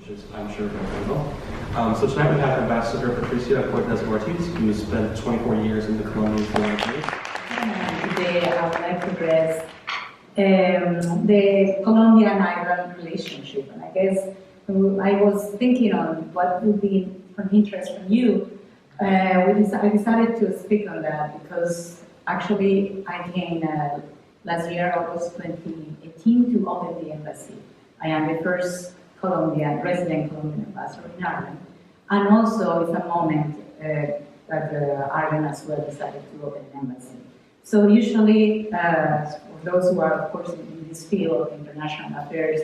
which is, I'm sure, very well. So tonight we have Ambassador Patricia Cortés Ortiz, who spent 24 years in the Colombian Ambassador. Today I would like to address the Colombia and Ireland relationship, and I guess I was thinking on what would be of interest from you. I decided to speak on that because actually I came last year, August 2018, to open the embassy. I am the first resident Colombian ambassador in Ireland, and also it's a moment that Ireland as well decided to open an embassy. So usually, for those who are of course in this field of international affairs,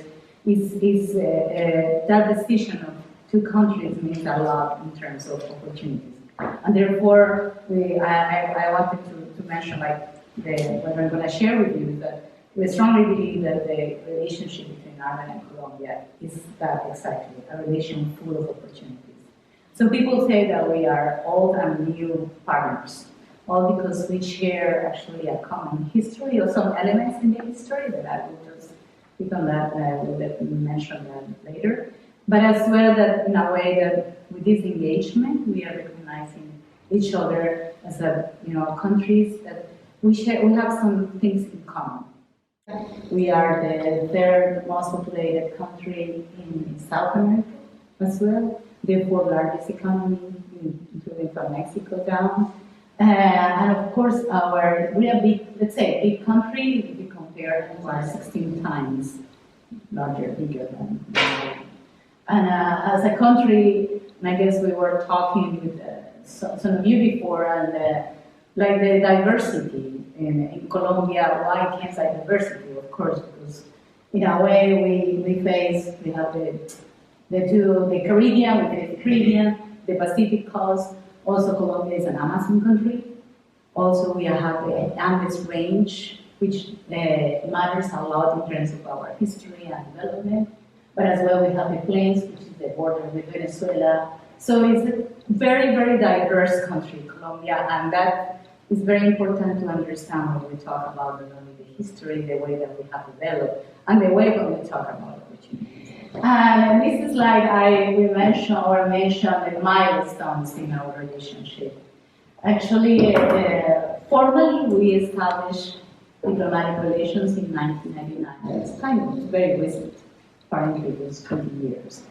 that decision of two countries means a lot in terms of opportunities. And therefore, I wanted to mention, like, what I'm going to share with you, is that we strongly believe that the relationship between Ireland and Colombia is that exactly, a relation full of opportunities. So people say that we are old and new partners, all because we share actually a common history or some elements in the history that I will just speak on that, we'll mention that later. But as well that in a way that with this engagement, we are recognizing each other as countries that we have some things in common. We are the third most populated country in South America as well, the fourth largest economy, including from Mexico down. And of course, we are big country. If we compare, we are 16 times bigger than and as a country, I guess we were talking with some of you before, and like the diversity in Colombia. Why can't I diversity? Of course, because in a way we have the Caribbean, the Pacific coast. Also, Colombia is an Amazon country. Also, we have the Andes range, which matters a lot in terms of our history and development. But as well, we have the plains, which is the border with Venezuela. So it's a very, very diverse country, Colombia, and that is very important to understand when we talk about not only the history, the way that we have developed, and the way when we talk about opportunities. And this is like we mentioned the milestones in our relationship. Actually, formally, we established diplomatic relations in 1999. It's kind of very recent. Apparently, it was 20 years.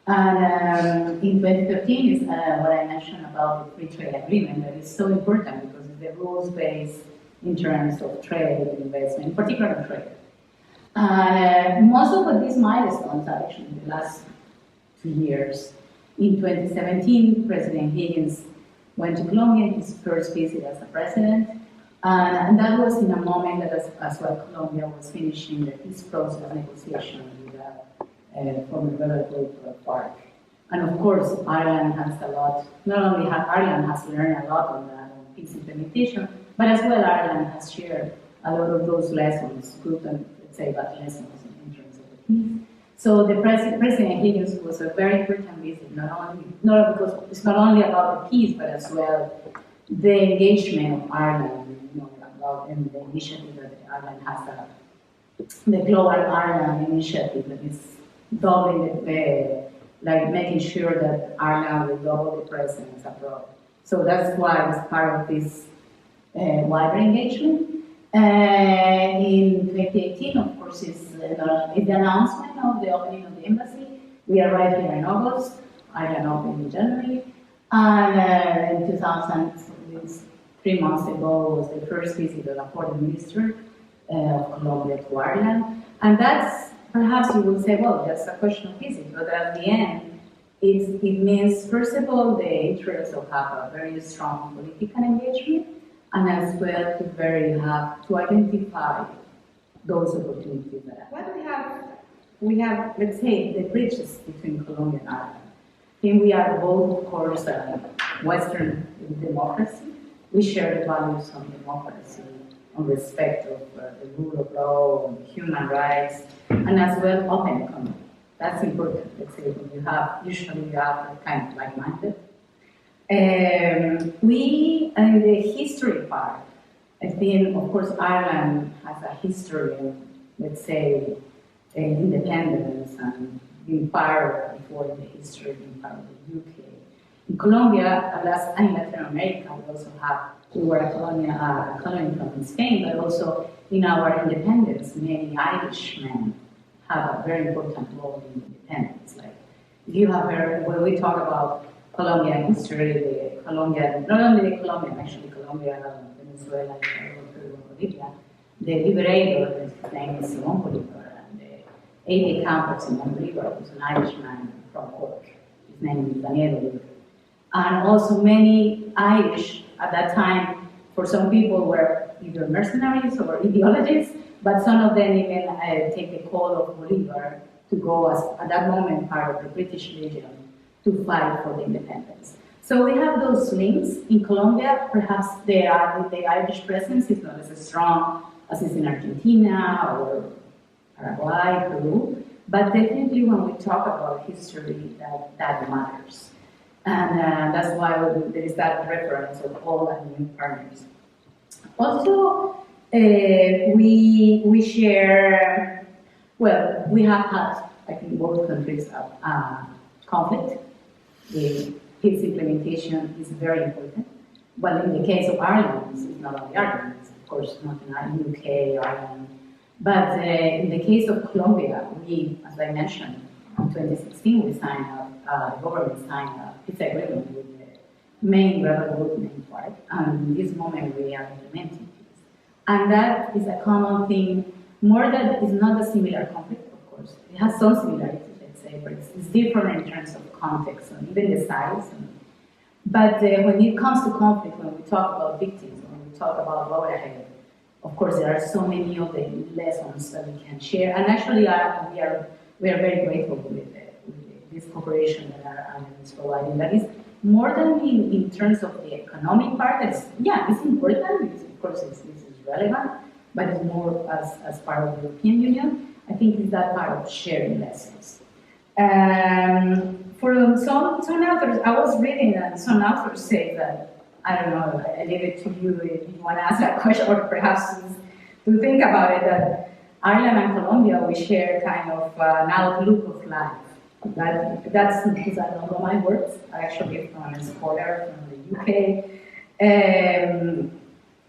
And in 2013 is what I mentioned about the free trade agreement that is so important because it's the rules-based in terms of trade and investment, in particular trade. And most of these milestones are actually in the last 2 years. In 2017, President Higgins went to Colombia, his first visit as a president, and that was in a moment that as well Colombia was finishing the peace process negotiation with the former rebel park. And of course, Ireland has a lot, not only Ireland has learned a lot on that, on peace implementation, but as well Ireland has shared a lot of those lessons, good and bad lessons in terms of the peace. So the President Higgins was a very important visit, not because it's not only about the peace, but as well the engagement of Ireland, about and the initiative that Ireland has, the Global Ireland Initiative that is doubling making sure that Ireland will double the presence abroad. So that's why it's part of this wider engagement. In 2018, of course, is the announcement of the opening of the embassy. We arrived here in August, Ireland opened in January, and in 3 months ago was the first visit of the foreign minister of Colombia to Ireland. And that's, perhaps you will say, well, that's a question of visit, but at the end, it means, first of all, the interest of have a very strong political engagement, and as well to identify those opportunities that we have, let's say, the bridges between Colombia and Ireland. I think we are both, of course, Western democracy. We share the values of democracy, on respect of the rule of law, on human rights, and as well open economy. That's important. Let's say when usually you have kind of like-minded. In the history part, I think, of course, Ireland has a history of, let's say, independence and been part before in the history, been part of the UK. In Colombia, and in Latin America, we were a colony from Spain, but also in our independence, many Irishmen have a very important role in independence. Like, if you have heard, when we talk about Colombian history, not only the Colombian, actually Colombia, Venezuela, Peru, Bolivia, the liberator, his name is Simón Bolívar, and the aide-de-camp of Simón Bolívar was an Irishman from Cork. His name is Daniel Bolívar. And also many Irish at that time, for some people, were either mercenaries or ideologists, but some of them even take the call of Bolívar to go as, at that moment, part of the British Legion to fight for the independence. So we have those links. In Colombia, perhaps the Irish presence is not as strong as is in Argentina or Paraguay, Peru, but definitely when we talk about history, that matters. And that's why there is that reference of all the new partners. Also, we share, well, we have had, I think both countries have conflict. The peace implementation is very important. But in the case of Ireland, it's not only Ireland, it's of course not in Ireland, UK, Ireland. But in the case of Colombia, we, as I mentioned, in 2016 we signed the government signed a peace agreement with the main rebel group named FARC, and in this moment we are implementing peace. And that is a common thing, more that is not a similar conflict, of course. It has some similarities, let's say, but it's different in terms of context and even the size. But when it comes to conflict, when we talk about victims, when we talk about road ahead, of course there are so many of the lessons that we can share. And actually we are very grateful with this cooperation that our island is providing. That is more than in terms of the economic part. It's important. Of course, this is relevant, but it's more as part of the European Union. I think it's that part of sharing lessons. For some authors, I was reading that some authors say that, I don't know, I leave it to you if you want to ask that question, or perhaps to think about it, that Ireland and Colombia, we share kind of an outlook of life. That's because I don't know my words. I actually from a scholar from the UK.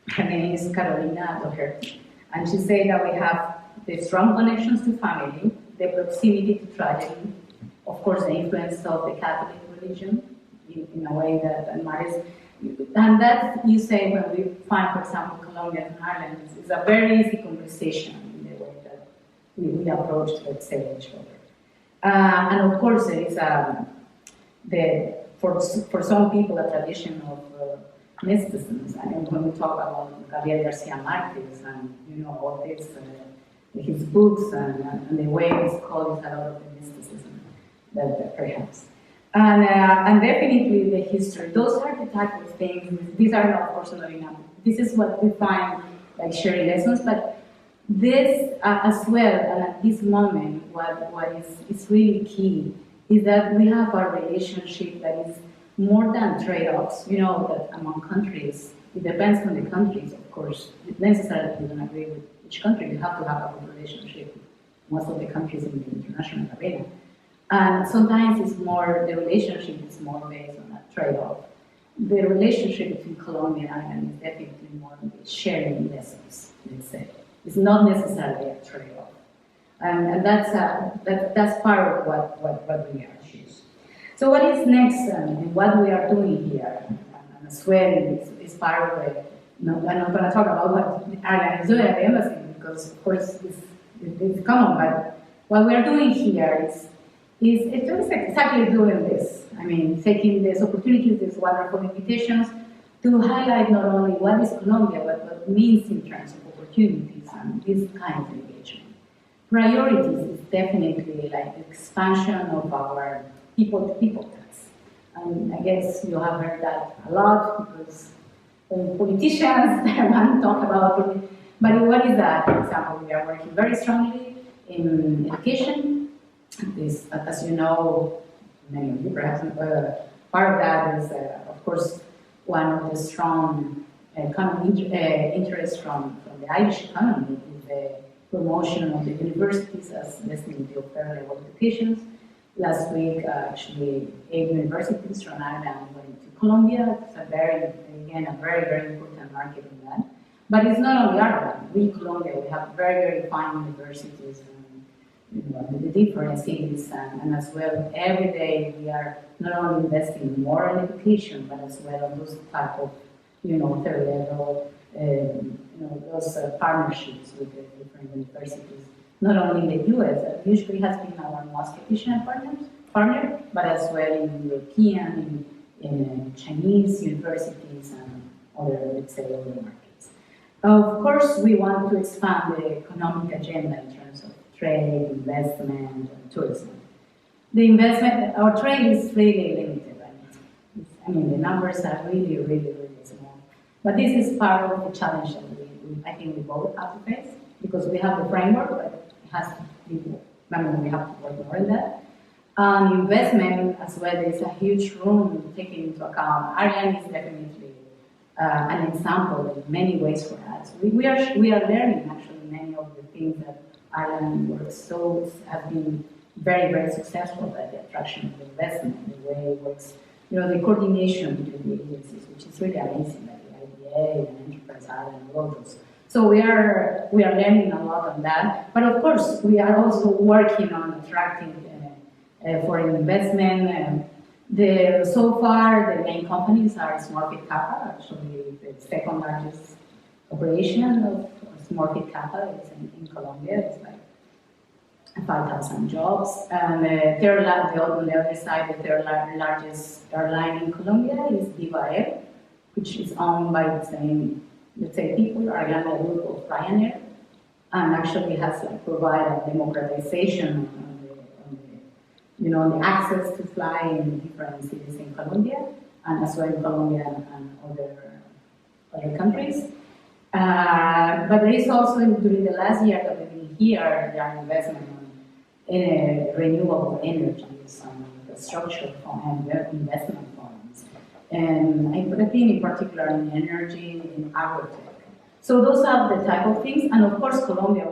Her name is Carolina Doherty. And she said that we have the strong connections to family, the proximity to tragedy, of course the influence of the Catholic religion in a way that matters. And that, you say, when we find, for example, Colombia and Ireland, is a very easy conversation in the way that we approach, let's say, each other. And of course, there is for some people a tradition of mysticism. And when we talk about Gabriel Garcia Marquez and all this, his books and the way it's called is a lot of the mysticism that perhaps. And definitely the history. Those are the type of things. These are not, of course, not enough. This is what we find like sharing lessons, but this as well, and at this moment, what is really key is that we have a relationship that is more than trade-offs. You know that among countries, it depends on the countries, of course. It necessarily you don't agree with each country. You have to have a good relationship with most of the countries in the international arena. And sometimes it's more, the relationship is more based on a trade-off. The relationship between Colombia and Ireland is definitely more sharing lessons, let's say. It's not necessarily a trade-off. And that's part of what we are. So what is next and what we are doing here? And as well, is part of the, I'm not going to talk about what Ireland is doing at the embassy because, of course, it's common, but what we are doing here is exactly doing this. I mean, taking these opportunities, these wonderful invitations, to highlight not only what is Colombia, but what it means in terms of opportunities and this kind of engagement. Priorities is definitely like the expansion of our people-to-people ties. And I guess you have heard that a lot because politicians want to talk about it. But what is that? For example, we are working very strongly in education. This, as you know, many of you perhaps, part of that is, of course, one of the strong interests from the Irish economy is the promotion of the universities as listening to fair level education. Last week, actually, 8 universities from Ireland went to Colombia. It's a very important market in that. But it's not only Ireland. We, Colombia, we have very fine universities in the different cities, and as well, every day we are not only investing more in education, but as well on those type of, third level, those partnerships with the different universities, not only in the US, that usually has been our most traditional partner, but as well in European, in Chinese universities and other, let's say, other markets. Of course, we want to expand the economic agenda in terms of trade, investment, and tourism. The investment, our trade is really limited, right? I mean, the numbers are really small. But this is part of the challenge that I think we both have to face, because we have the framework, but it has to be, we have to work more on that. Investment as well, there is a huge room taken into account. Ireland is definitely an example in many ways for us. We are learning actually many of the things that Ireland works so have been very successful at the attraction of investment, the way it works, the coordination between the agencies, which is really amazing, like the IBA and Enterprise Ireland, all those. So we are learning a lot on that, but of course we are also working on attracting foreign investment. So far, the main companies are Smurfit Kappa, actually the second largest operation of Smurfit Kappa is in Colombia. It's like 5,000 jobs. And on the other side, the third largest airline in Colombia is Viva Air, which is owned by the same, let's say, people, Ariana Group of Ryanair, and actually has provided democratization on the access to fly in different cities in Colombia, and as well in Colombia and other countries. But there is also, during the last year that we've been here, there are investment in renewable energies and infrastructure and investment funds. And I think in particular in energy, in agri-tech. So those are the type of things, and of course Colombia